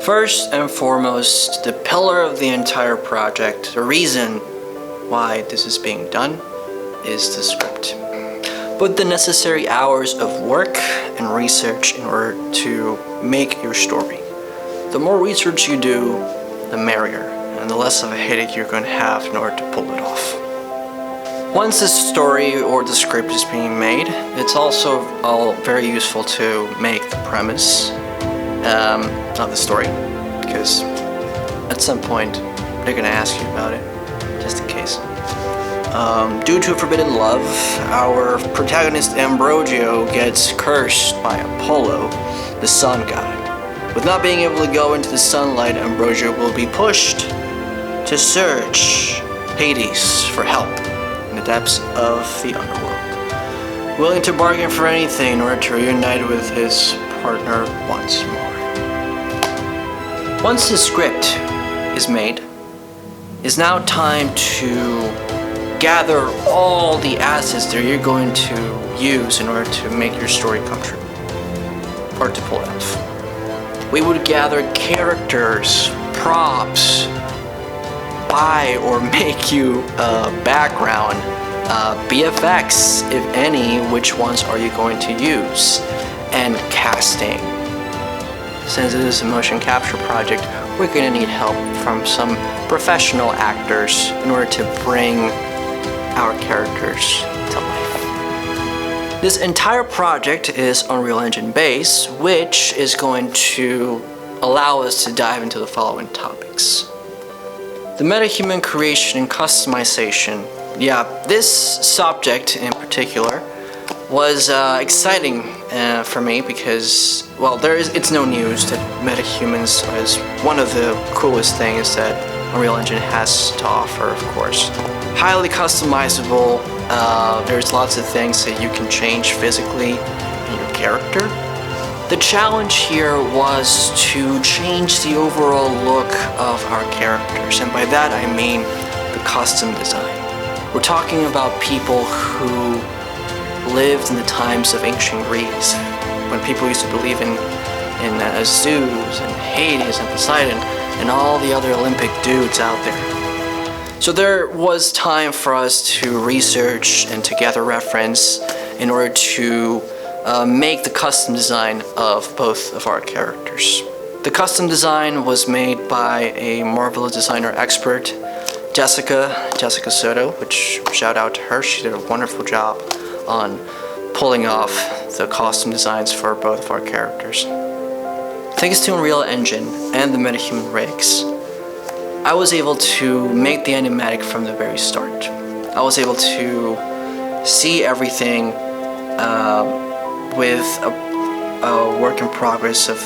First and foremost, the pillar of the entire project, the reason why this is being done, is the script. Put the necessary hours of work and research in order to make your story. The more research you do, the merrier, and the less of a headache you're going to have in order to pull it off. Once the story or the script is being made, it's also all very useful to make the premise of the story, because at some point they're going to ask you about it, just in case. Due to a forbidden love, our protagonist Ambrogio gets cursed by Apollo, the sun god. With not being able to go into the sunlight, Ambrogio will be pushed to search Hades for help in the depths of the underworld, willing to bargain for anything in order to reunite with his partner once more. Once the script is made, it's now time to gather all the assets that you're going to use in order to make your story come true, or to pull it off. We would gather characters, props, buy or make you a background, BFX, if any, which ones are you going to use, and casting. Since it is a motion capture project, we're going to need help from some professional actors in order to bring our characters to life. This entire project is Unreal Engine based, which is going to allow us to dive into the following topics. The metahuman creation and customization. Yeah, this subject in particular was exciting for me because, well, it's no news that metahumans is one of the coolest things that Unreal Engine has to offer, of course. Highly customizable, there's lots of things that you can change physically in your character. The challenge here was to change the overall look of our characters, and by that I mean the custom design. We're talking about people who lived in the times of ancient Greece, when people used to believe in Zeus and Hades and Poseidon and all the other Olympic dudes out there. So there was time for us to research and to gather reference in order to make the custom design of both of our characters. The custom design was made by a marvelous designer expert, Jessica Soto, which shout out to her. She did a wonderful job on pulling off the costume designs for both of our characters. Thanks to Unreal Engine and the metahuman rigs, I was able to make the animatic from the very start. I was able to see everything with a work in progress of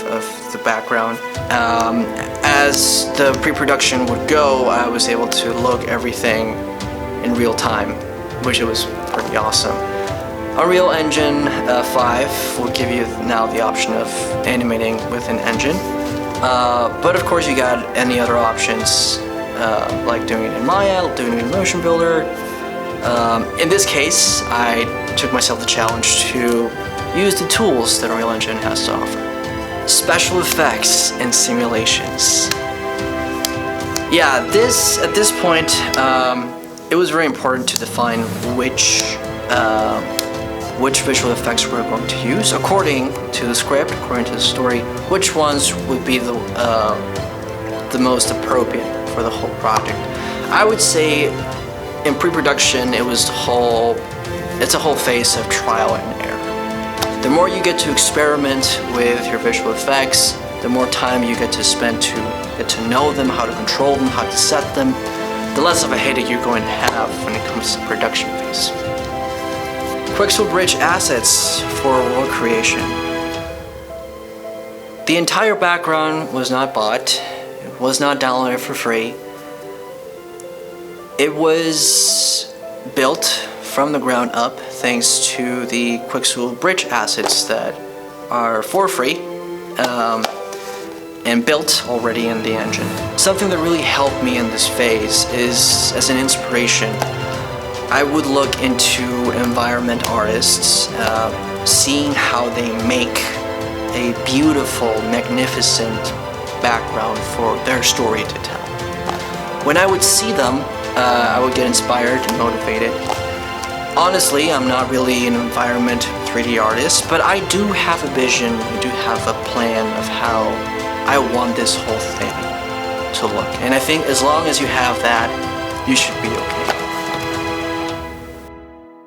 the background. As the pre-production would go, I was able to look everything in real time, which was pretty awesome. Unreal Engine 5 will give you now the option of animating with an engine. But of course you got any other options, like doing it in Maya, doing it in Motion Builder. In this case, I took myself the challenge to use the tools that Unreal Engine has to offer. Special effects and simulations. Yeah, at this point, it was very important to define which visual effects we're going to use according to the script, according to the story, which ones would be the most appropriate for the whole project. I would say in pre-production it's a whole phase of trial and error. The more you get to experiment with your visual effects, the more time you get to spend to get to know them, how to control them, how to set them, the less of a headache you're going to have when it comes to the production phase. Quixel Bridge assets for world creation. The entire background was not bought, it was not downloaded for free. It was built from the ground up thanks to the Quixel Bridge assets that are for free and built already in the engine. Something that really helped me in this phase is, as an inspiration, I would look into environment artists, seeing how they make a beautiful, magnificent background for their story to tell. When I would see them, I would get inspired and motivated. Honestly, I'm not really an environment 3D artist, but I do have a vision, I do have a plan of how I want this whole thing to look. And I think as long as you have that, you should be okay.